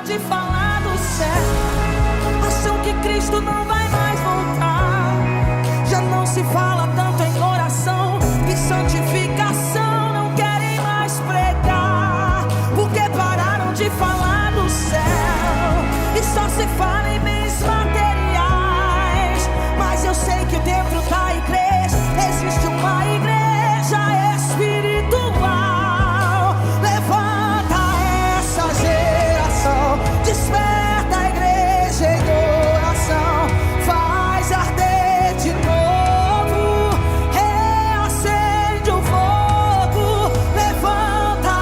de falar do céu. Acham que Cristo não vai mais voltar. Já não se fala tanto em oração e santificação. Não querem mais pregar, porque pararam de falar do céu e só se fala em bens materiais. Mas eu sei que dentro da igreja existe uma igreja espiritual. Levanta essa geração, desperta a igreja em oração, faz arder de novo, reacende o fogo. Levanta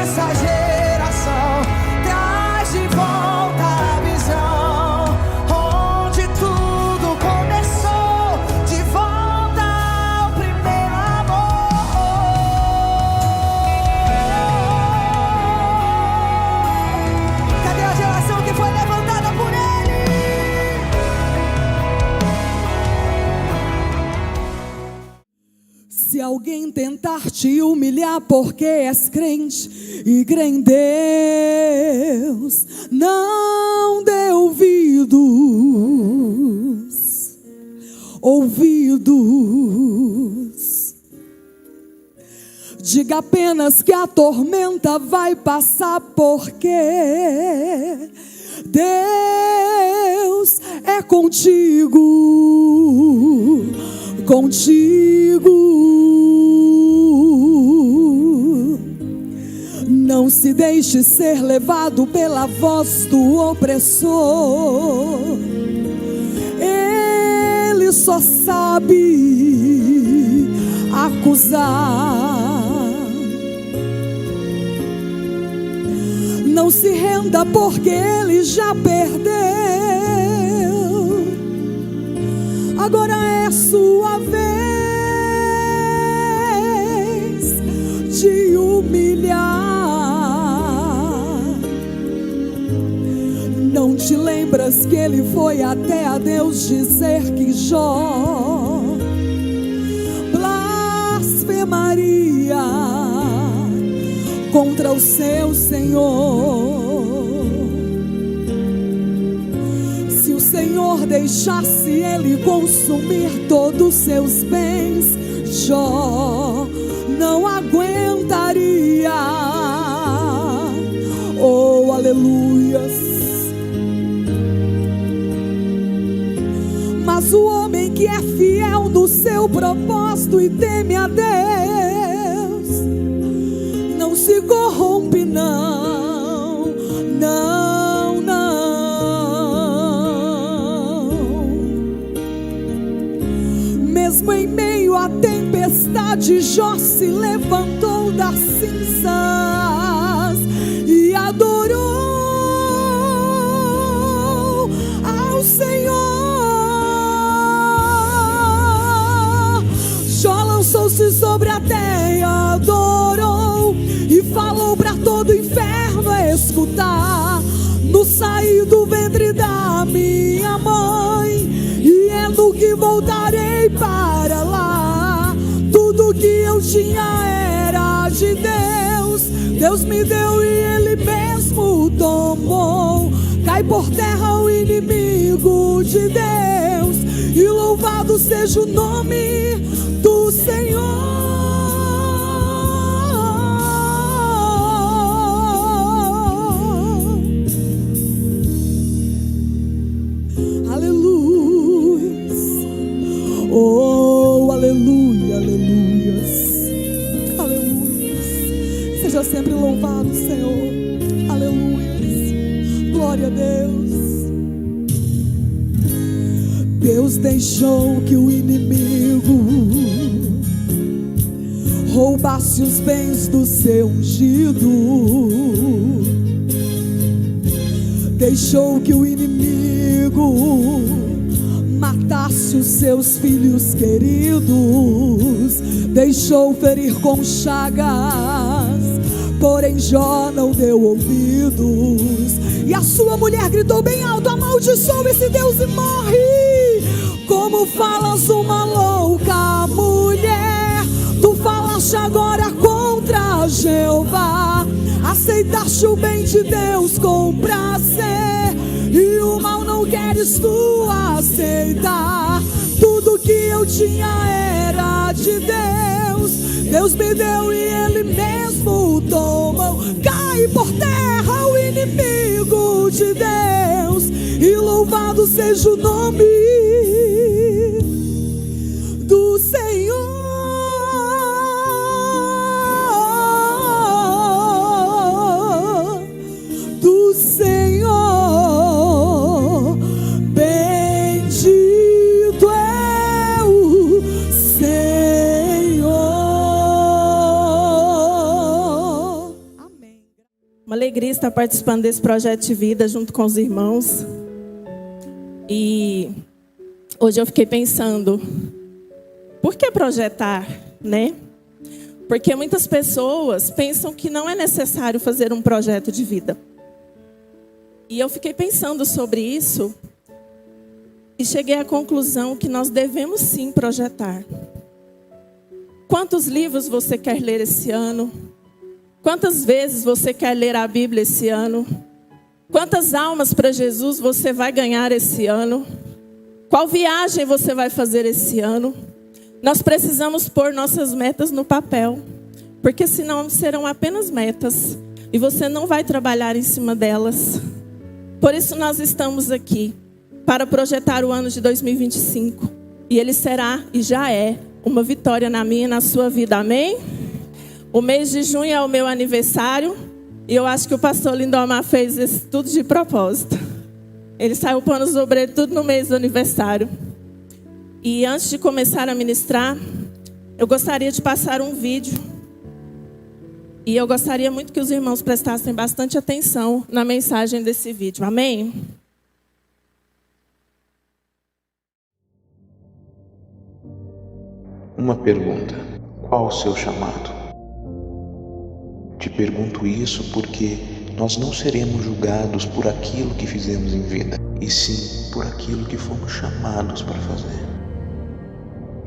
essa geração, traz de volta a visão, onde tudo começou, de volta ao primeiro amor. Cadê a geração que foi levantada por Ele? Se alguém tentar te humilhar porque és crente e crê em Deus, não dê ouvidos. Diga apenas que a tormenta vai passar, porque Deus é contigo, contigo. Não se deixe ser levado pela voz do opressor. Ele só sabe acusar. Não se renda, porque ele já perdeu. Agora é sua vez de humilhar. Não te lembras que ele foi até a Deus dizer que Jó blasfemaria contra o seu Senhor? Se o Senhor deixasse ele consumir todos os seus bens, Jó não aguentaria. Oh, aleluias. Mas o homem que é fiel no seu propósito e teme a Deus não se corrompe, não, não, não. Mesmo em meio à tempestade, Jó se levantou das cinzas e adorou ao Senhor. Jó lançou-se sobre a terra e adorou, e falou para todo o inferno escutar: no saí do ventre da minha mãe, e é no que voltarei para lá. Tudo que eu tinha era de Deus, Deus me deu e Ele mesmo tomou. Cai por terra o inimigo de Deus, e louvado seja o nome do Senhor. Oh, aleluia, aleluias, aleluias. Seja sempre louvado, Senhor. Aleluias, glória a Deus. Deus deixou que o inimigo roubasse os bens do seu ungido. Deixou que o inimigo matasse os seus filhos queridos. Deixou ferir com chagas, porém Jó não deu ouvidos. E a sua mulher gritou bem alto: amaldiçoa esse Deus e morre. Como falas uma louca mulher, tu falaste agora contra contra Jeová. Aceitaste o bem de Deus com prazer, e o mal não queres tu aceitar. Tudo que eu tinha era de Deus, Deus me deu e Ele mesmo tomou. Cai por terra o inimigo de Deus, e louvado seja o nome do Senhor. Do Senhor, bendito é o Senhor. Amém. Uma alegria estar participando desse projeto de vida junto com os irmãos. E hoje eu fiquei pensando, por que projetar, né? Porque muitas pessoas pensam que não é necessário fazer um projeto de vida. E eu fiquei pensando sobre isso e cheguei à conclusão que nós devemos sim projetar. Quantos livros você quer ler esse ano? Quantas vezes você quer ler a Bíblia esse ano? Quantas almas para Jesus você vai ganhar esse ano? Qual viagem você vai fazer esse ano? Nós precisamos pôr nossas metas no papel, porque senão serão apenas metas e você não vai trabalhar em cima delas. Por isso nós estamos aqui, para projetar o ano de 2025. E ele será e já é uma vitória na minha e na sua vida, amém? O mês de junho é o meu aniversário, e eu acho que o pastor Lindomar fez isso tudo de propósito. Ele saiu pondo os obreiros tudo no mês do aniversário. E antes de começar a ministrar, eu gostaria de passar um vídeo. E eu gostaria muito que os irmãos prestassem bastante atenção na mensagem desse vídeo. Amém? Uma pergunta: qual o seu chamado? Te pergunto isso porque nós não seremos julgados por aquilo que fizemos em vida, e sim por aquilo que fomos chamados para fazer.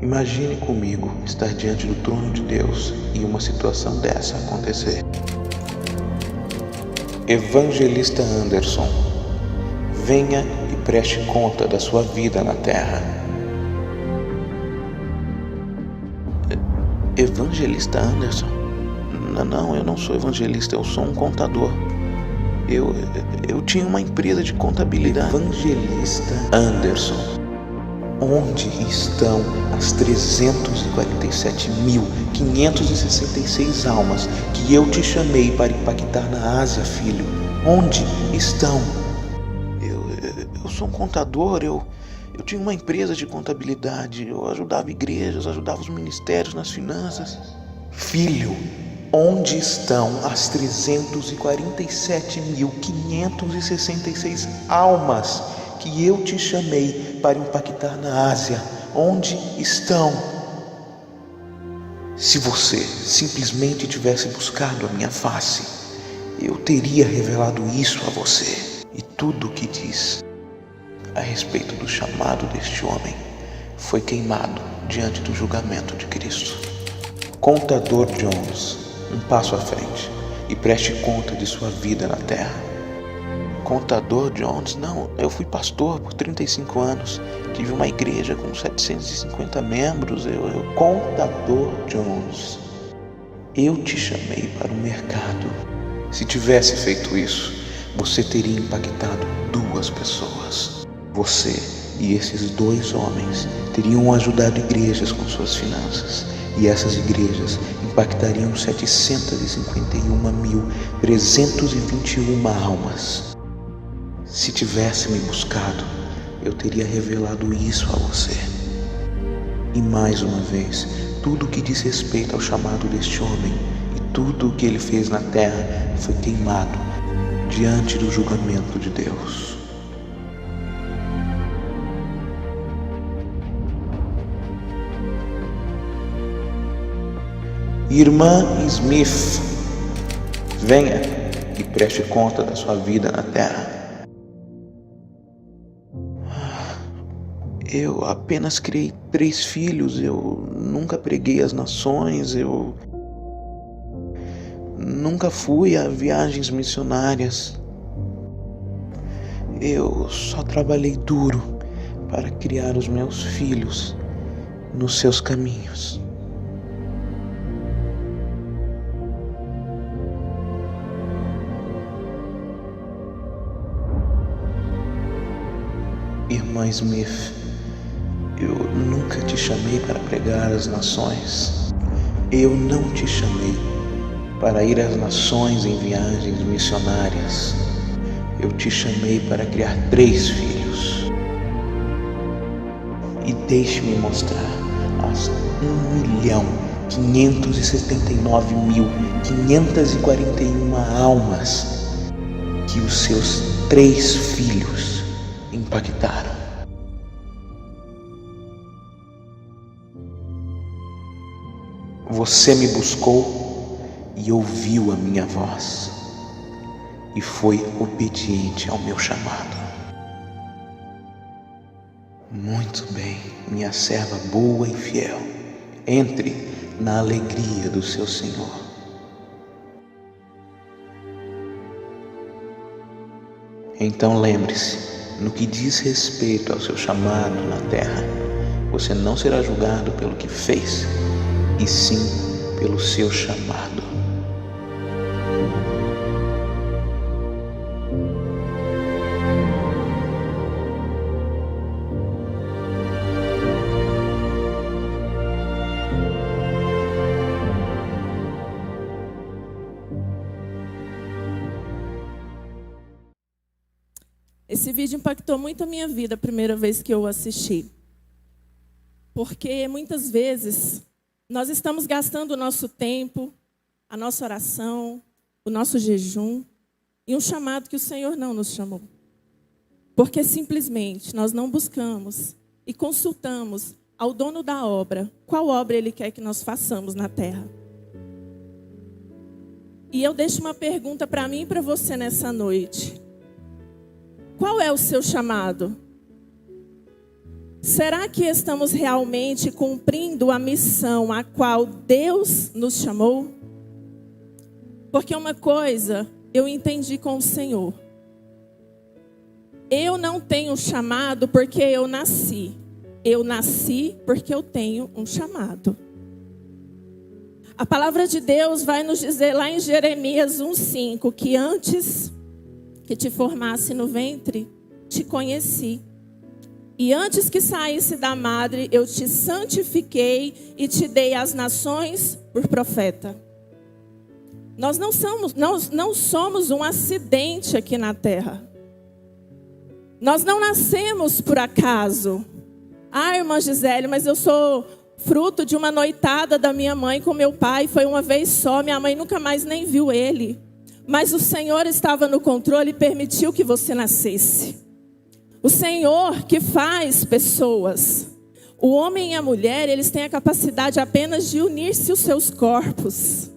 Imagine comigo estar diante do trono de Deus e uma situação dessa acontecer. Evangelista Anderson, venha e preste conta da sua vida na terra. Evangelista Anderson? Não, eu não sou evangelista, eu sou um contador. Eu tinha uma empresa de contabilidade. Evangelista Anderson, onde estão as 347.566 almas que eu te chamei para impactar na Ásia, filho? Onde estão? Eu sou um contador, eu tinha uma empresa de contabilidade, eu ajudava igrejas, ajudava os ministérios nas finanças. Filho, onde estão as 347.566 almas que eu te chamei para impactar na Ásia? Onde estão? Se você simplesmente tivesse buscado a minha face, eu teria revelado isso a você. E tudo o que diz a respeito do chamado deste homem foi queimado diante do julgamento de Cristo. Contador Jones, um passo à frente e preste conta de sua vida na terra. Contador Jones? Não, eu fui pastor por 35 anos, tive uma igreja com 750 membros. Contador Jones, eu te chamei para o mercado. Se tivesse feito isso, você teria impactado 2 pessoas. Você e esses 2 homens teriam ajudado igrejas com suas finanças, e essas igrejas impactariam 751.321 almas. Se tivesse me buscado, eu teria revelado isso a você. E mais uma vez, tudo o que diz respeito ao chamado deste homem e tudo o que ele fez na terra foi queimado diante do julgamento de Deus. Irmã Smith, venha e preste conta da sua vida na terra. Eu apenas criei 3 filhos, eu nunca preguei às nações, eu nunca fui a viagens missionárias. Eu só trabalhei duro para criar os meus filhos nos seus caminhos. Irmã Smith, eu nunca te chamei para pregar às nações. Eu não te chamei para ir às nações em viagens missionárias. Eu te chamei para criar 3 filhos. E deixe-me mostrar as 1.579.541 almas que os seus 3 filhos impactaram. Você me buscou e ouviu a minha voz e foi obediente ao meu chamado. Muito bem, minha serva boa e fiel, entre na alegria do seu Senhor. Então lembre-se, no que diz respeito ao seu chamado na terra, você não será julgado pelo que fez, e sim pelo seu chamado. Esse vídeo impactou muito a minha vida a primeira vez que eu o assisti. Porque muitas vezes nós estamos gastando o nosso tempo, a nossa oração, o nosso jejum, em um chamado que o Senhor não nos chamou. Porque simplesmente nós não buscamos e consultamos ao dono da obra qual obra Ele quer que nós façamos na terra. E eu deixo uma pergunta para mim e para você nessa noite. Qual é o seu chamado? Será que estamos realmente cumprindo a missão a qual Deus nos chamou? Porque uma coisa eu entendi com o Senhor. Eu não tenho chamado porque eu nasci. Eu nasci porque eu tenho um chamado. A palavra de Deus vai nos dizer lá em Jeremias 1:5 que antes que te formasse no ventre, te conheci. E antes que saísse da madre, eu te santifiquei e te dei às nações por profeta. Nós não somos um acidente aqui na terra. Nós não nascemos por acaso. Ah, irmã Gisele, mas eu sou fruto de uma noitada da minha mãe com meu pai. Foi uma vez só, minha mãe nunca mais nem viu ele. Mas o Senhor estava no controle e permitiu que você nascesse. O Senhor que faz pessoas. O homem e a mulher, eles têm a capacidade apenas de unir-se os seus corpos.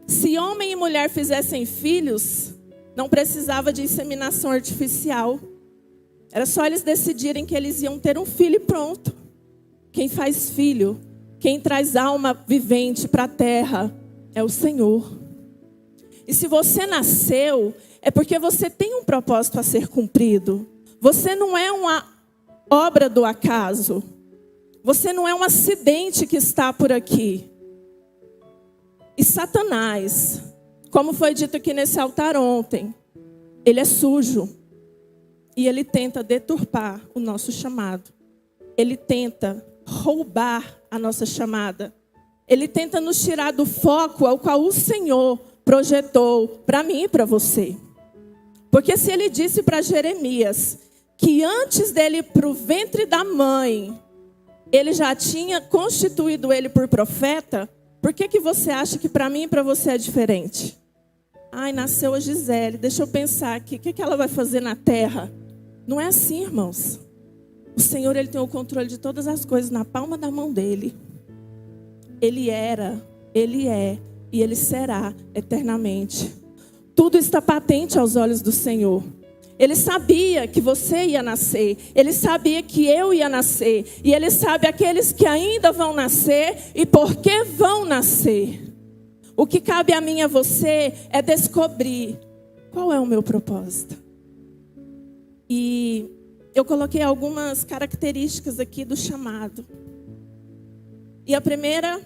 Se homem e mulher fizessem filhos, não precisava de inseminação artificial. Era só eles decidirem que eles iam ter um filho e pronto. Quem faz filho, quem traz alma vivente para a terra, é o Senhor. E se você nasceu, é porque você tem um propósito a ser cumprido. Você não é uma obra do acaso. Você não é um acidente que está por aqui. E Satanás, como foi dito aqui nesse altar ontem, ele é sujo. E ele tenta deturpar o nosso chamado. Ele tenta roubar a nossa chamada. Ele tenta nos tirar do foco ao qual o Senhor projetou para mim e para você. Porque se ele disse para Jeremias que antes dele ir para o ventre da mãe, ele já tinha constituído ele por profeta, por que você acha que para mim e para você é diferente? Ai, nasceu a Gisele, deixa eu pensar aqui, o que ela vai fazer na terra? Não é assim, irmãos. O Senhor, ele tem o controle de todas as coisas na palma da mão dele. Ele era, ele é e ele será eternamente. Tudo está patente aos olhos do Senhor. Ele sabia que você ia nascer. Ele sabia que eu ia nascer. E ele sabe aqueles que ainda vão nascer e por que vão nascer. O que cabe a mim e a você é descobrir qual é o meu propósito. E eu coloquei algumas características aqui do chamado. E a primeira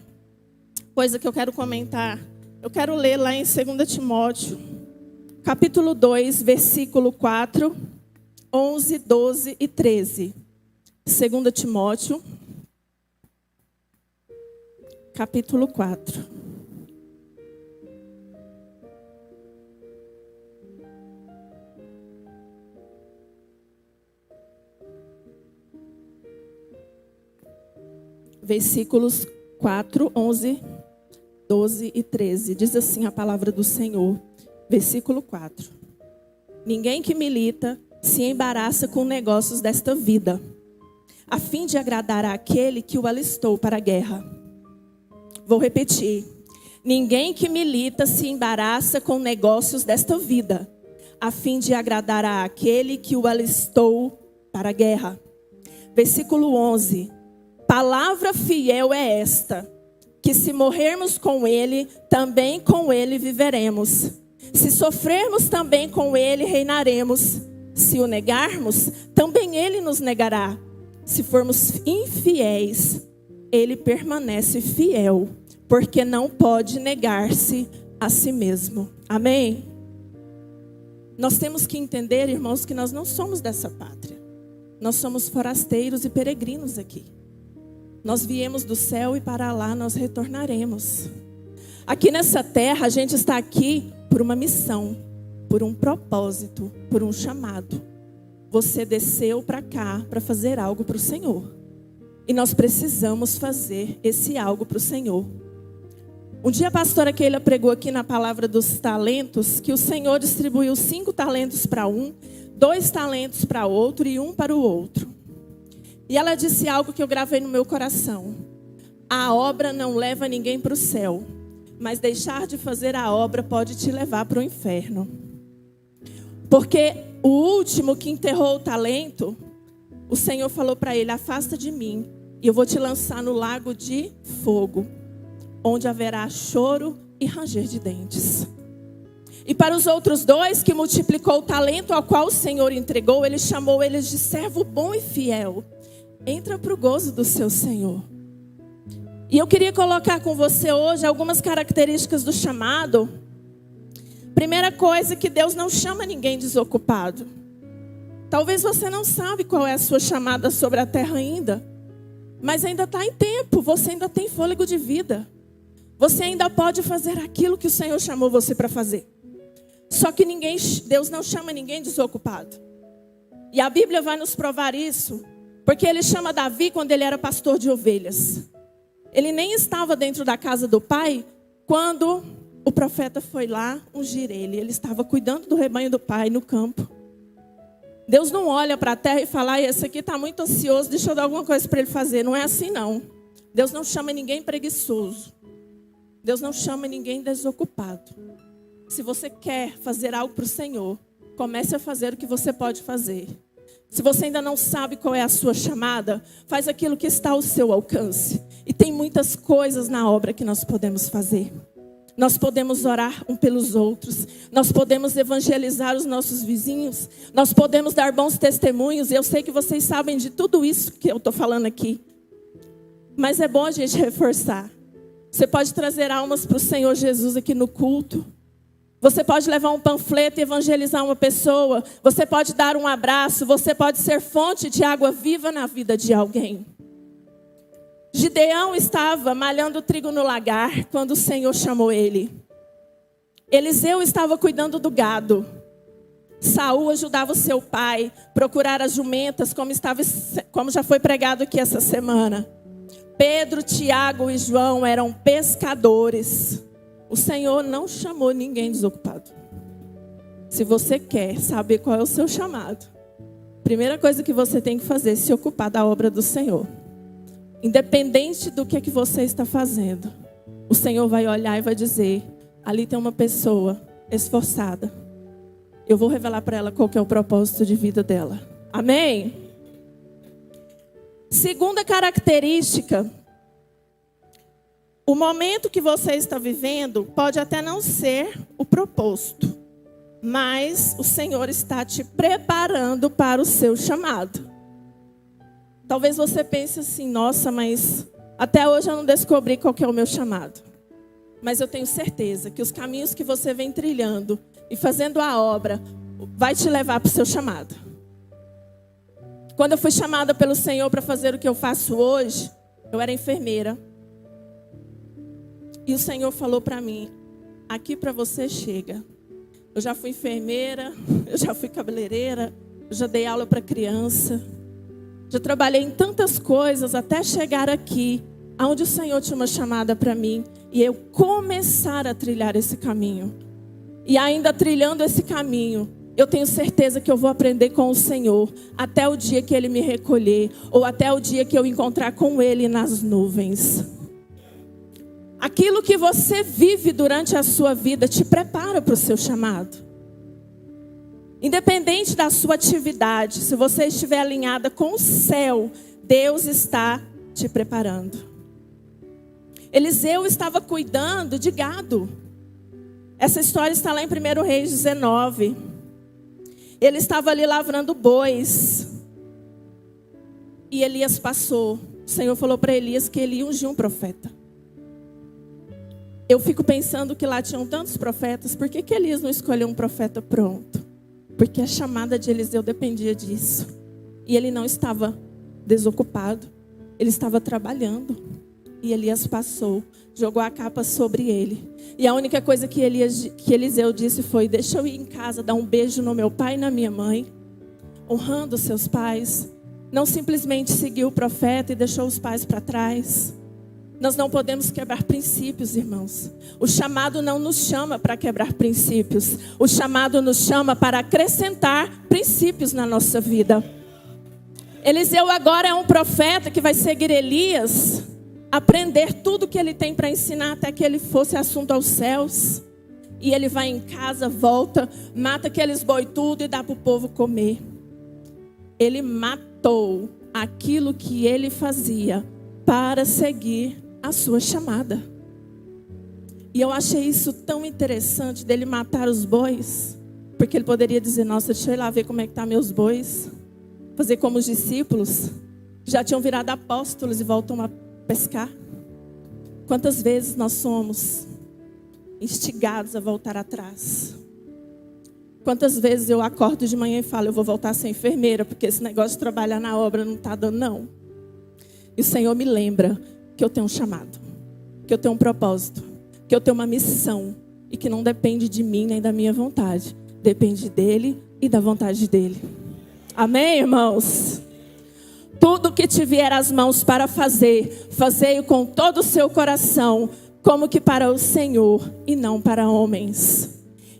coisa que eu quero comentar, eu quero ler lá em 2 Timóteo, capítulo 2, versículo 4, 11, 12 e 13. 2 Timóteo, capítulo 4. Versículos 4, 11, 12 e 13. Diz assim a palavra do Senhor. Versículo 4. Ninguém que milita se embaraça com negócios desta vida, a fim de agradar àquele que o alistou para a guerra. Vou repetir. Ninguém que milita se embaraça com negócios desta vida, a fim de agradar àquele que o alistou para a guerra. Versículo 11. Palavra fiel é esta, que se morrermos com ele, também com ele viveremos. Se sofrermos, também com ele reinaremos. Se o negarmos, também ele nos negará. Se formos infiéis, ele permanece fiel, porque não pode negar-se a si mesmo. Amém? Nós temos que entender, irmãos, que nós não somos dessa pátria. Nós somos forasteiros e peregrinos aqui. Nós viemos do céu e para lá nós retornaremos. Aqui nessa terra, a gente está aqui por uma missão, por um propósito, por um chamado. Você desceu para cá para fazer algo para o Senhor. E nós precisamos fazer esse algo para o Senhor. Um dia a pastora Keila pregou aqui na palavra dos talentos, que o Senhor distribuiu 5 talentos para um, 2 talentos para outro e 1 para o outro. E ela disse algo que eu gravei no meu coração. A obra não leva ninguém para o céu, mas deixar de fazer a obra pode te levar para o inferno. Porque o último que enterrou o talento, o Senhor falou para ele: afasta de mim, e eu vou te lançar no lago de fogo, onde haverá choro e ranger de dentes. E para os outros 2 que multiplicou o talento ao qual o Senhor entregou, ele chamou eles de servo bom e fiel. Entra para o gozo do seu Senhor. E eu queria colocar com você hoje algumas características do chamado. Primeira coisa, que Deus não chama ninguém desocupado. Talvez você não sabe qual é a sua chamada sobre a terra ainda, mas ainda está em tempo, você ainda tem fôlego de vida. Você ainda pode fazer aquilo que o Senhor chamou você para fazer. Só que Deus não chama ninguém desocupado. E a Bíblia vai nos provar isso. Porque ele chama Davi quando ele era pastor de ovelhas. Ele nem estava dentro da casa do pai quando o profeta foi lá ungir ele. Ele estava cuidando do rebanho do pai no campo. Deus não olha para a terra e fala: esse aqui está muito ansioso, deixa eu dar alguma coisa para ele fazer. Não é assim não. Deus não chama ninguém preguiçoso. Deus não chama ninguém desocupado. Se você quer fazer algo para o Senhor, comece a fazer o que você pode fazer. Se você ainda não sabe qual é a sua chamada, faz aquilo que está ao seu alcance. E tem muitas coisas na obra que nós podemos fazer. Nós podemos orar um pelos outros. Nós podemos evangelizar os nossos vizinhos. Nós podemos dar bons testemunhos. E eu sei que vocês sabem de tudo isso que eu estou falando aqui. Mas é bom a gente reforçar. Você pode trazer almas para o Senhor Jesus aqui no culto. Você pode levar um panfleto e evangelizar uma pessoa. Você pode dar um abraço. Você pode ser fonte de água viva na vida de alguém. Gideão estava malhando trigo no lagar quando o Senhor chamou ele. Eliseu estava cuidando do gado. Saul ajudava o seu pai a procurar as jumentas, como já foi pregado aqui essa semana. Pedro, Tiago e João eram pescadores. O Senhor não chamou ninguém desocupado. Se você quer saber qual é o seu chamado, a primeira coisa que você tem que fazer é se ocupar da obra do Senhor. Independente do que você está fazendo, o Senhor vai olhar e vai dizer: ali tem uma pessoa esforçada. Eu vou revelar para ela qual que é o propósito de vida dela. Amém? Segunda característica O momento que você está vivendo pode até não ser o proposto, mas o Senhor está te preparando para o seu chamado. Talvez você pense assim, nossa, mas até hoje eu não descobri qual que é o meu chamado. Mas eu tenho certeza que os caminhos que você vem trilhando e fazendo a obra vai te levar para o seu chamado. Quando eu fui chamada pelo Senhor para fazer o que eu faço hoje, eu era enfermeira. E o Senhor falou para mim, aqui para você chega. Eu já fui enfermeira, eu já fui cabeleireira, eu já dei aula para criança. Já trabalhei em tantas coisas até chegar aqui, onde o Senhor tinha uma chamada para mim. E eu começar a trilhar esse caminho. E ainda trilhando esse caminho, eu tenho certeza que eu vou aprender com o Senhor até o dia que Ele me recolher, ou até o dia que eu encontrar com Ele nas nuvens. Aquilo que você vive durante a sua vida te prepara para o seu chamado. Independente da sua atividade, se você estiver alinhada com o céu, Deus está te preparando. Eliseu estava cuidando de gado. Essa história está lá em 1 Reis 19. Ele estava ali lavrando bois. E Elias passou. O Senhor falou para Elias que ele ia ungir um profeta. Eu fico pensando que lá tinham tantos profetas. Por que Elias não escolheu um profeta pronto? Porque a chamada de Eliseu dependia disso. E ele não estava desocupado. Ele estava trabalhando. E Elias passou, jogou a capa sobre ele. E a única coisa que Eliseu disse foi, deixa eu ir em casa, dar um beijo no meu pai e na minha mãe. Honrando seus pais. Não simplesmente seguiu o profeta e deixou os pais para trás. Nós não podemos quebrar princípios, irmãos. O chamado não nos chama para quebrar princípios. O chamado nos chama para acrescentar princípios na nossa vida. Eliseu agora é um profeta que vai seguir Elias, aprender tudo que ele tem para ensinar até que ele fosse assunto aos céus. E ele vai em casa, volta, mata aqueles boi tudo e dá para o povo comer. Ele matou aquilo que ele fazia para seguir a sua chamada. E eu achei isso tão interessante dele matar os bois, porque ele poderia dizer, nossa, deixa eu ir lá ver como é que tá meus bois. Fazer como os discípulos, que já tinham virado apóstolos e voltam a pescar. Quantas vezes nós somos instigados a voltar atrás? Quantas vezes eu acordo de manhã e falo, eu vou voltar a ser enfermeira, porque esse negócio de trabalhar na obra não está dando não. E o Senhor me lembra que eu tenho um chamado, que eu tenho um propósito, que eu tenho uma missão e que não depende de mim nem da minha vontade, depende dele e da vontade dele. Amém, irmãos? Tudo que te vier às mãos para fazer, fazei-o com todo o seu coração, como que para o Senhor e não para homens.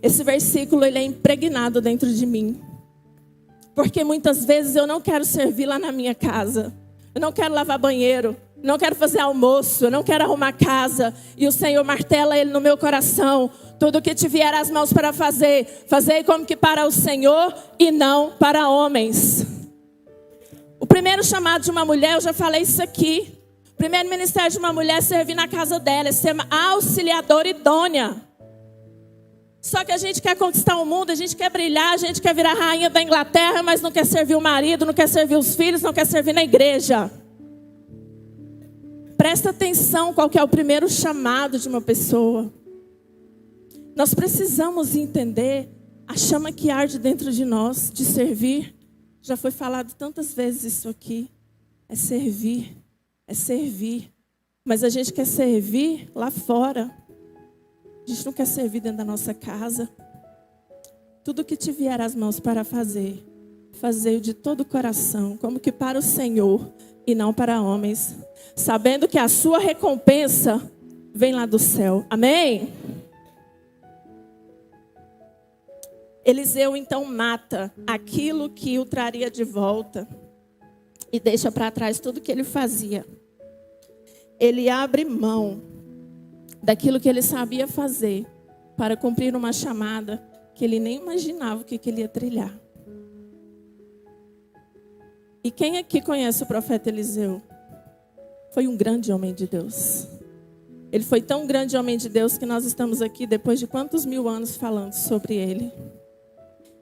Esse versículo ele é impregnado dentro de mim, porque muitas vezes eu não quero servir lá na minha casa. Eu não quero lavar banheiro, não quero fazer almoço, eu não quero arrumar casa. E o Senhor martela ele no meu coração. Tudo que te vier às mãos para fazer, fazei como que para o Senhor e não para homens. O primeiro chamado de uma mulher, eu já falei isso aqui. O primeiro ministério de uma mulher é servir na casa dela, é ser auxiliadora idônea. Só que a gente quer conquistar o mundo, a gente quer brilhar, a gente quer virar rainha da Inglaterra, mas não quer servir o marido, não quer servir os filhos, não quer servir na igreja. Presta atenção qual que é o primeiro chamado de uma pessoa. Nós precisamos entender a chama que arde dentro de nós, de servir. Já foi falado tantas vezes isso aqui. É servir, é servir. Mas a gente quer servir lá fora. A gente não quer servir dentro da nossa casa. Tudo que te vier às mãos para fazer, fazei-o de todo o coração, como que para o Senhor e não para homens, sabendo que a sua recompensa vem lá do céu. Amém? Eliseu então mata aquilo que o traria de volta e deixa para trás tudo que ele fazia. Ele abre mão daquilo que ele sabia fazer para cumprir uma chamada que ele nem imaginava o que ele ia trilhar. E quem aqui conhece o profeta Eliseu? Foi um grande homem de Deus. Ele foi tão grande homem de Deus que nós estamos aqui depois de quantos mil anos falando sobre ele.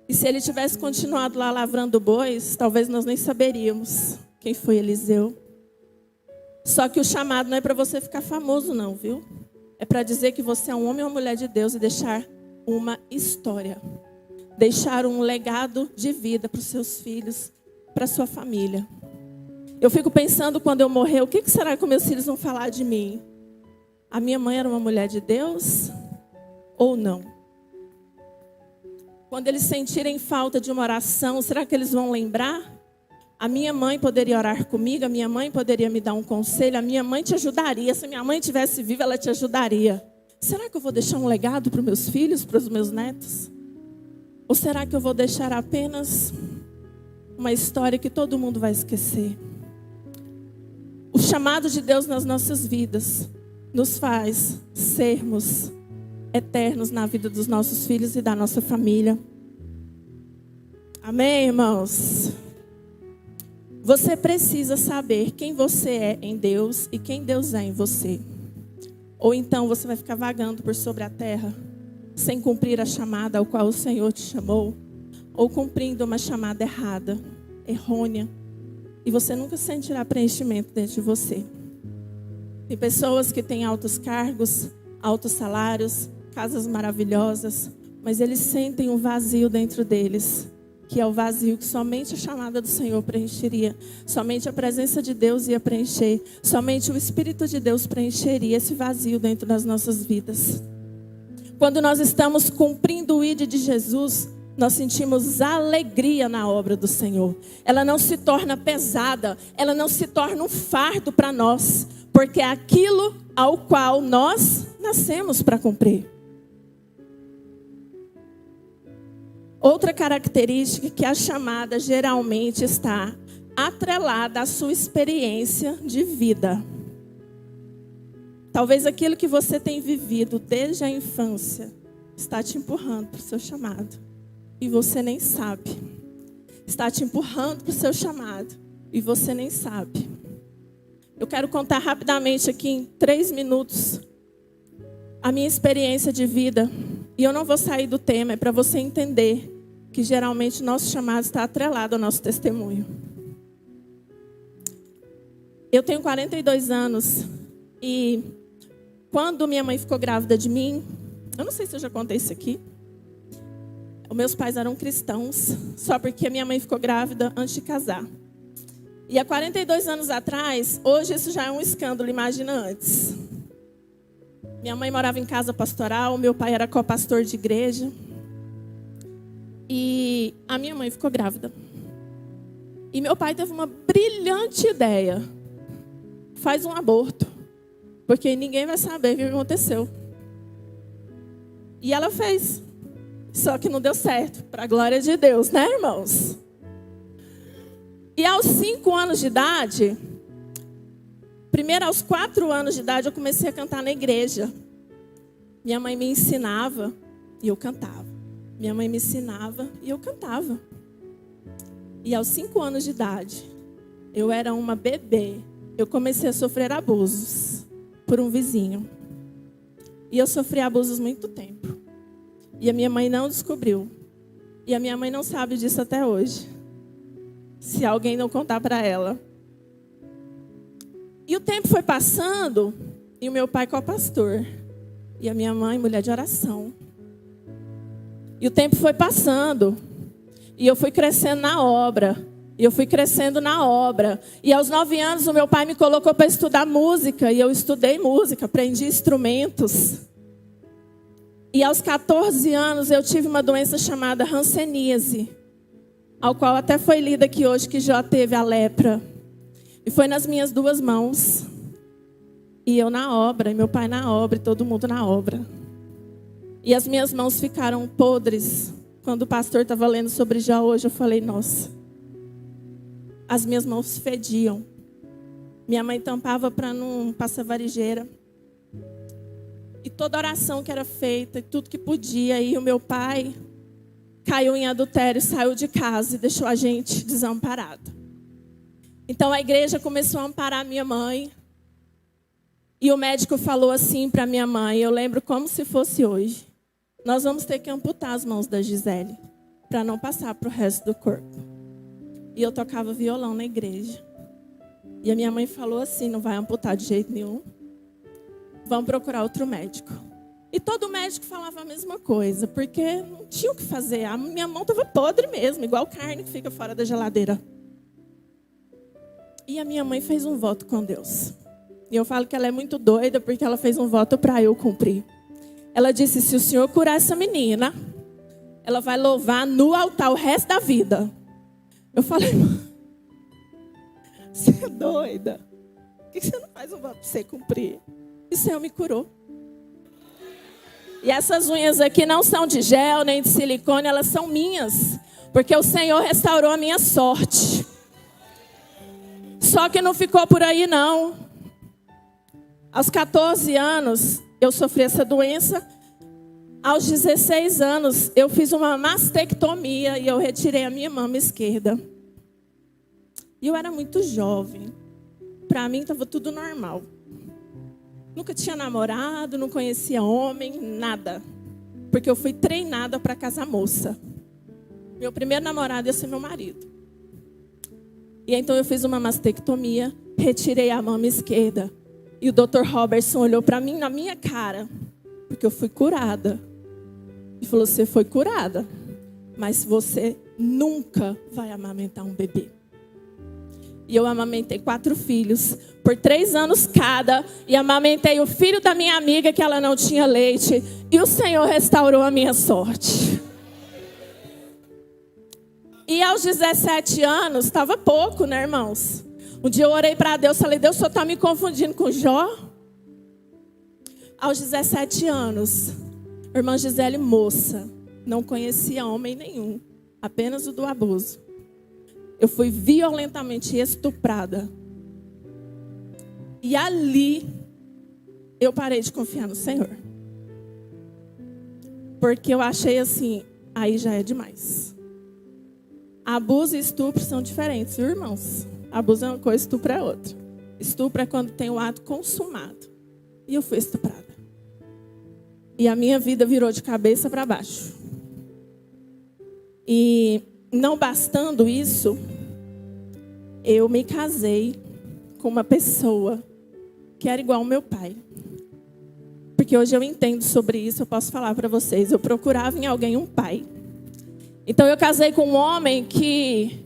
E se ele tivesse continuado lá lavrando bois, talvez nós nem saberíamos quem foi Eliseu. Só que o chamado não é para você ficar famoso não, viu? É para dizer que você é um homem ou uma mulher de Deus e deixar uma história. Deixar um legado de vida para os seus filhos, para a sua família. Eu fico pensando quando eu morrer, o que será que meus filhos vão falar de mim? A minha mãe era uma mulher de Deus ou não? Quando eles sentirem falta de uma oração, será que eles vão lembrar? A minha mãe poderia orar comigo, a minha mãe poderia me dar um conselho, a minha mãe te ajudaria. Se minha mãe estivesse viva, ela te ajudaria. Será que eu vou deixar um legado para os meus filhos, para os meus netos? Ou será que eu vou deixar apenas uma história que todo mundo vai esquecer? O chamado de Deus nas nossas vidas nos faz sermos eternos na vida dos nossos filhos e da nossa família. Amém, irmãos? Você precisa saber quem você é em Deus e quem Deus é em você. Ou então você vai ficar vagando por sobre a terra, sem cumprir a chamada ao qual o Senhor te chamou, ou cumprindo uma chamada errada, errônea, e você nunca sentirá preenchimento dentro de você. Tem pessoas que têm altos cargos, altos salários, casas maravilhosas, mas eles sentem um vazio dentro deles, que é o vazio que somente a chamada do Senhor preencheria, somente a presença de Deus ia preencher, somente o Espírito de Deus preencheria esse vazio dentro das nossas vidas. Quando nós estamos cumprindo o ID de Jesus, nós sentimos alegria na obra do Senhor. Ela não se torna pesada, ela não se torna um fardo para nós, porque é aquilo ao qual nós nascemos para cumprir. Outra característica é que a chamada geralmente está atrelada à sua experiência de vida. Talvez aquilo que você tem vivido desde a infância está te empurrando para o seu chamado. E você nem sabe. Está te empurrando para o seu chamado. E você nem sabe. Eu quero contar rapidamente aqui em 3 minutos a minha experiência de vida. E eu não vou sair do tema, é para você entender que geralmente nosso chamado está atrelado ao nosso testemunho. Eu tenho 42 anos e quando minha mãe ficou grávida de mim, eu não sei se eu já contei isso aqui. Os meus pais eram cristãos, só porque a minha mãe ficou grávida antes de casar. E há 42 anos atrás, hoje isso já é um escândalo, imagina antes. Minha mãe morava em casa pastoral, meu pai era copastor de igreja. E a minha mãe ficou grávida. E meu pai teve uma brilhante ideia. Faz um aborto, porque ninguém vai saber o que aconteceu. E ela fez. Só que não deu certo, para a glória de Deus, né, irmãos? E aos 5 anos de idade, primeiro aos 4 anos de idade, eu comecei a cantar na igreja. Minha mãe me ensinava e eu cantava. Minha mãe me ensinava e eu cantava. E aos 5 anos de idade, eu era uma bebê. Eu comecei a sofrer abusos por um vizinho. E eu sofri abusos muito tempo. E a minha mãe não descobriu. E a minha mãe não sabe disso até hoje. Se alguém não contar para ela. E o tempo foi passando. E o meu pai co-pastor. E a minha mãe, mulher de oração. E o tempo foi passando. E eu fui crescendo na obra. E eu fui crescendo na obra. E aos 9 anos o meu pai me colocou para estudar música. E eu estudei música, aprendi instrumentos. E aos 14 anos eu tive uma doença chamada hanseníase, ao qual até foi lida aqui hoje que Jó teve a lepra. E foi nas minhas 2 mãos. E eu na obra, e meu pai na obra, e todo mundo na obra. E as minhas mãos ficaram podres. Quando o pastor estava lendo sobre Jó hoje, eu falei, nossa. As minhas mãos fediam. Minha mãe tampava para não passar varigeira. E toda oração que era feita, e tudo que podia. E o meu pai caiu em adultério, saiu de casa e deixou a gente desamparado. Então a igreja começou a amparar minha mãe. E o médico falou assim para minha mãe, eu lembro como se fosse hoje. Nós vamos ter que amputar as mãos da Gisele, para não passar para o resto do corpo. E eu tocava violão na igreja. E a minha mãe falou assim, não vai amputar de jeito nenhum. Vamos procurar outro médico. E todo médico falava a mesma coisa, porque não tinha o que fazer. A minha mão estava podre mesmo, igual carne que fica fora da geladeira. E a minha mãe fez um voto com Deus. E eu falo que ela é muito doida, porque ela fez um voto para eu cumprir. Ela disse, se o Senhor curar essa menina, ela vai louvar no altar o resto da vida. Eu falei, você é doida? Por que você não faz um voto para você cumprir? E o Senhor me curou. E essas unhas aqui não são de gel, nem de silicone, elas são minhas. Porque o Senhor restaurou a minha sorte. Só que não ficou por aí, não. Aos 14 anos, eu sofri essa doença. Aos 16 anos, eu fiz uma mastectomia e eu retirei a minha mama esquerda. E eu era muito jovem. Para mim, estava tudo normal. Nunca tinha namorado, não conhecia homem, nada. Porque eu fui treinada para casar moça. Meu primeiro namorado ia ser meu marido. E então eu fiz uma mastectomia, retirei a mama esquerda. E o Dr. Robertson olhou para mim na minha cara, porque eu fui curada. E falou, você foi curada, mas você nunca vai amamentar um bebê. E eu amamentei 4 filhos, por 3 anos cada. E amamentei o filho da minha amiga, que ela não tinha leite. E o Senhor restaurou a minha sorte. E aos 17 anos, estava pouco, né, irmãos? Um dia eu orei para Deus, falei, Deus, o Senhor está me confundindo com Jó? Aos 17 anos, a irmã Gisele, moça, não conhecia homem nenhum, apenas o do abuso. Eu fui violentamente estuprada. E ali, eu parei de confiar no Senhor. Porque eu achei assim, aí já é demais. Abuso e estupro são diferentes, viu, irmãos? Abuso é uma coisa, estupro é outra. Estupro é quando tem o ato consumado. E eu fui estuprada. E a minha vida virou de cabeça para baixo. E não bastando isso, eu me casei com uma pessoa que era igual ao meu pai. Porque hoje eu entendo sobre isso, eu posso falar para vocês. Eu procurava em alguém um pai. Então eu casei com um homem que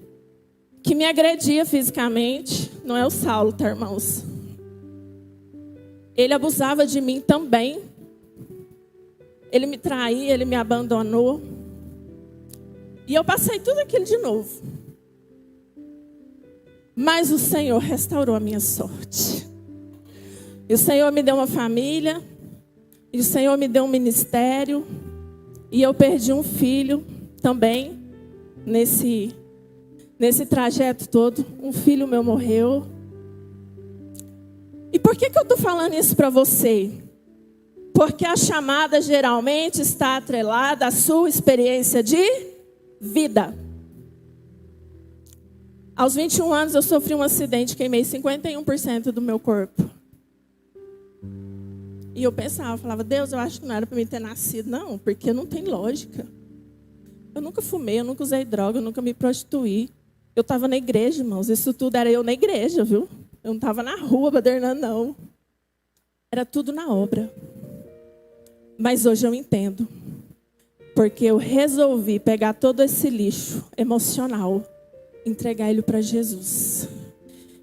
me agredia fisicamente. Não é o Saulo, tá, irmãos? Ele abusava de mim também. Ele me traía, ele me abandonou. E eu passei tudo aquilo de novo. Mas o Senhor restaurou a minha sorte. E o Senhor me deu uma família. E o Senhor me deu um ministério. E eu perdi um filho também nesse trajeto todo. Um filho meu morreu. E por que eu estou falando isso para você? Porque a chamada geralmente está atrelada à sua experiência de vida. Aos 21 anos eu sofri um acidente, queimei 51% do meu corpo. E eu falava, Deus, eu acho que não era para mim ter nascido, não, porque não tem lógica. Eu nunca fumei, eu nunca usei droga, eu nunca me prostituí. Eu estava na igreja, irmãos, isso tudo era eu na igreja, viu? Eu não estava na rua badernando, não. Era tudo na obra. Mas hoje eu entendo. Porque eu resolvi pegar todo esse lixo emocional, entregar ele para Jesus.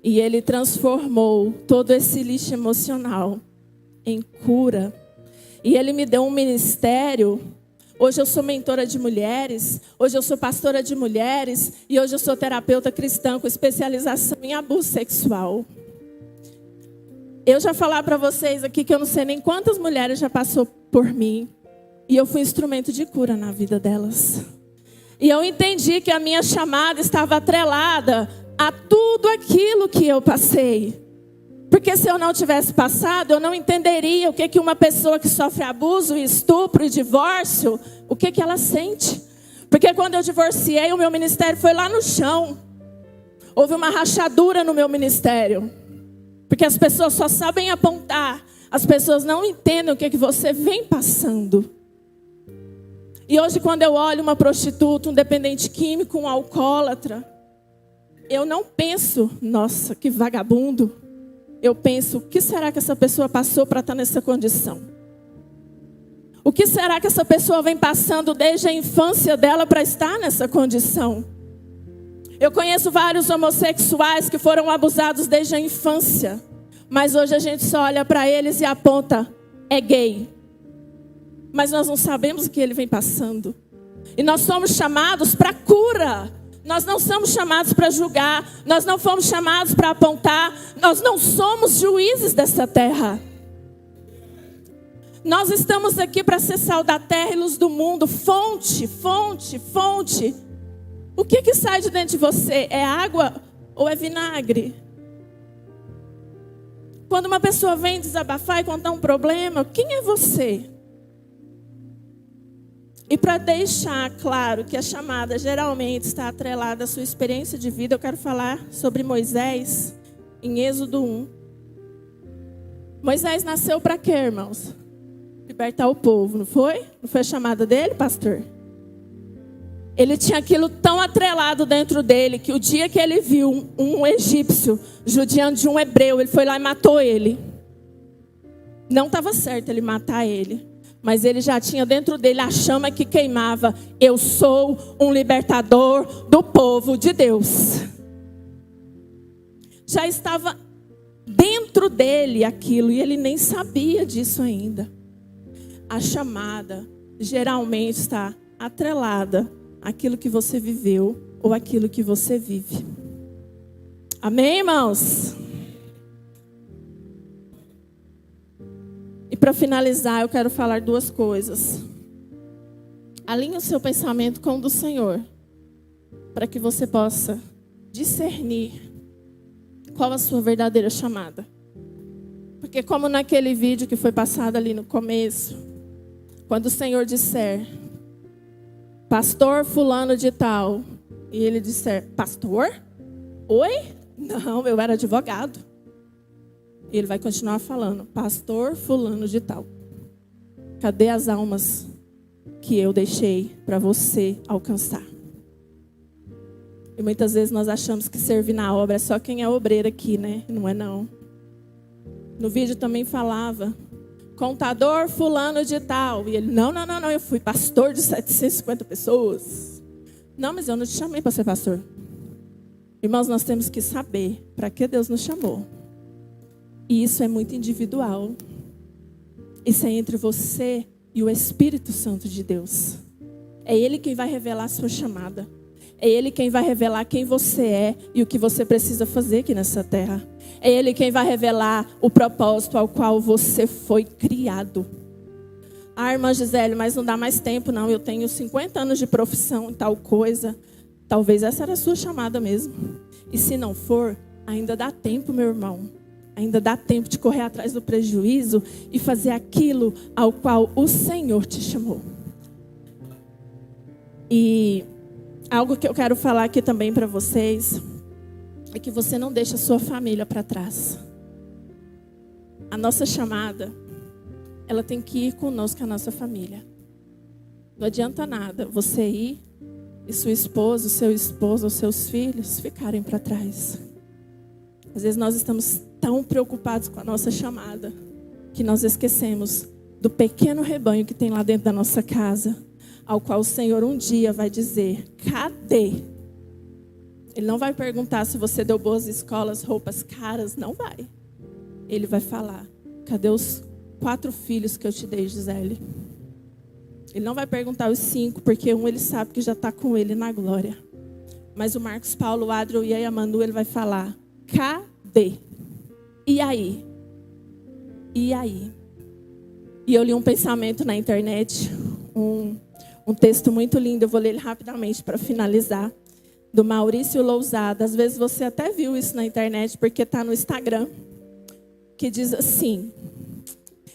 E ele transformou todo esse lixo emocional em cura. E ele me deu um ministério. Hoje eu sou mentora de mulheres. Hoje eu sou pastora de mulheres. E hoje eu sou terapeuta cristã com especialização em abuso sexual. Eu já falar para vocês aqui que eu não sei nem quantas mulheres já passou por mim. E eu fui instrumento de cura na vida delas. E eu entendi que a minha chamada estava atrelada a tudo aquilo que eu passei. Porque se eu não tivesse passado, eu não entenderia o que uma pessoa que sofre abuso, estupro e divórcio, o que ela sente. Porque quando eu divorciei, o meu ministério foi lá no chão. Houve uma rachadura no meu ministério. Porque as pessoas só sabem apontar. As pessoas não entendem o que você vem passando. E hoje, quando eu olho uma prostituta, um dependente químico, um alcoólatra, eu não penso, nossa, que vagabundo. Eu penso, o que será que essa pessoa passou para estar nessa condição? O que será que essa pessoa vem passando desde a infância dela para estar nessa condição? Eu conheço vários homossexuais que foram abusados desde a infância. Mas hoje a gente só olha para eles e aponta, é gay. Mas nós não sabemos o que ele vem passando. E nós somos chamados para cura. Nós não somos chamados para julgar. Nós não fomos chamados para apontar. Nós não somos juízes dessa terra. Nós estamos aqui para ser sal da terra e luz do mundo. Fonte, fonte, fonte. O que sai de dentro de você? É água ou é vinagre? Quando uma pessoa vem desabafar e contar um problema, quem é você? E para deixar claro que a chamada geralmente está atrelada à sua experiência de vida, eu quero falar sobre Moisés em Êxodo 1. Moisés nasceu para quê, irmãos? Libertar o povo, não foi? Não foi a chamada dele, pastor? Ele tinha aquilo tão atrelado dentro dele, que o dia que ele viu um egípcio judiando de um hebreu, ele foi lá e matou ele. Não estava certo ele matar ele, mas ele já tinha dentro dele a chama que queimava. Eu sou um libertador do povo de Deus. Já estava dentro dele aquilo, e ele nem sabia disso ainda. A chamada geralmente está atrelada àquilo que você viveu ou àquilo que você vive. Amém, irmãos? E para finalizar, eu quero falar duas coisas. Alinhe o seu pensamento com o do Senhor, para que você possa discernir qual a sua verdadeira chamada. Porque como naquele vídeo que foi passado ali no começo, quando o Senhor disser, pastor fulano de tal, e ele disser, pastor? Oi? Não, eu era advogado. E ele vai continuar falando, pastor fulano de tal. Cadê as almas que eu deixei para você alcançar? E muitas vezes nós achamos que servir na obra é só quem é obreiro aqui, né? Não é não. No vídeo também falava, contador fulano de tal. E ele, não, eu fui pastor de 750 pessoas. Não, mas eu não te chamei para ser pastor. Irmãos, nós temos que saber para que Deus nos chamou. E isso é muito individual. Isso é entre você e o Espírito Santo de Deus. É Ele quem vai revelar a sua chamada. É Ele quem vai revelar quem você é e o que você precisa fazer aqui nessa terra. É Ele quem vai revelar o propósito ao qual você foi criado. Ah, irmã Gisele, mas não dá mais tempo não. Eu tenho 50 anos de profissão e tal coisa. Talvez essa era a sua chamada mesmo. E se não for, ainda dá tempo, meu irmão. Ainda dá tempo de correr atrás do prejuízo e fazer aquilo ao qual o Senhor te chamou. E algo que eu quero falar aqui também para vocês é que você não deixa a sua família para trás. A nossa chamada, ela tem que ir conosco, a nossa família. Não adianta nada você ir e sua esposa, o seu esposo, os seus filhos ficarem para trás. Às vezes nós estamos tão preocupados com a nossa chamada que nós esquecemos do pequeno rebanho que tem lá dentro da nossa casa, ao qual o Senhor um dia vai dizer, cadê? Ele não vai perguntar se você deu boas escolas, roupas caras, não vai. Ele vai falar, cadê os 4 filhos que eu te dei, Gisele? Ele não vai perguntar os 5, porque um ele sabe que já está com ele na glória. Mas o Marcos Paulo, o Adro e a Manu, ele vai falar, cadê? E aí? E aí? E eu li um pensamento na internet, um texto muito lindo, eu vou ler ele rapidamente para finalizar, do Maurício Lousada. Às vezes você até viu isso na internet, porque está no Instagram, que diz assim,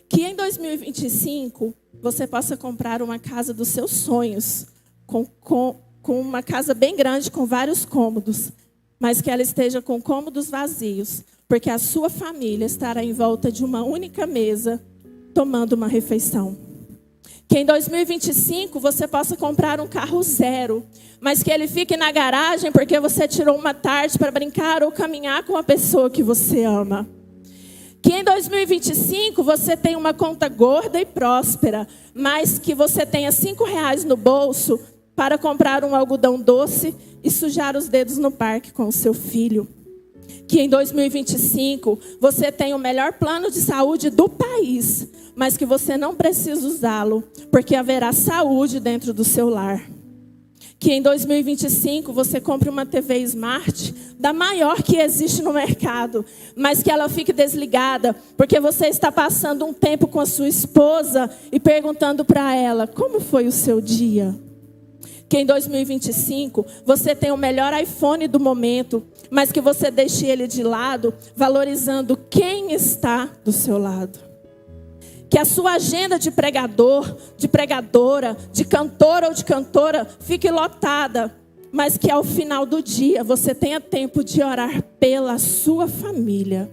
que em 2025 você possa comprar uma casa dos seus sonhos, com uma casa bem grande, com vários cômodos, mas que ela esteja com cômodos vazios, porque a sua família estará em volta de uma única mesa, tomando uma refeição. Que em 2025 você possa comprar um carro zero, mas que ele fique na garagem porque você tirou uma tarde para brincar ou caminhar com a pessoa que você ama. Que em 2025 você tenha uma conta gorda e próspera, mas que você tenha R$5 no bolso para comprar um algodão doce e sujar os dedos no parque com o seu filho. Que em 2025 você tenha o melhor plano de saúde do país, mas que você não precisa usá-lo, porque haverá saúde dentro do seu lar. Que em 2025 você compre uma TV Smart, da maior que existe no mercado, mas que ela fique desligada, porque você está passando um tempo com a sua esposa e perguntando para ela, como foi o seu dia? Que em 2025 você tenha o melhor iPhone do momento, mas que você deixe ele de lado, valorizando quem está do seu lado. Que a sua agenda de pregador, de pregadora, de cantor ou de cantora fique lotada, mas que ao final do dia você tenha tempo de orar pela sua família.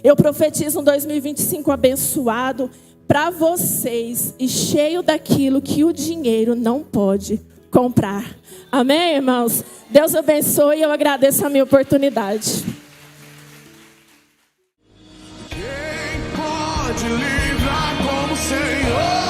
Eu profetizo um 2025 abençoado para vocês e cheio daquilo que o dinheiro não pode comprar. Amém, irmãos? Deus abençoe e eu agradeço a minha oportunidade. Quem pode livrar como o Senhor?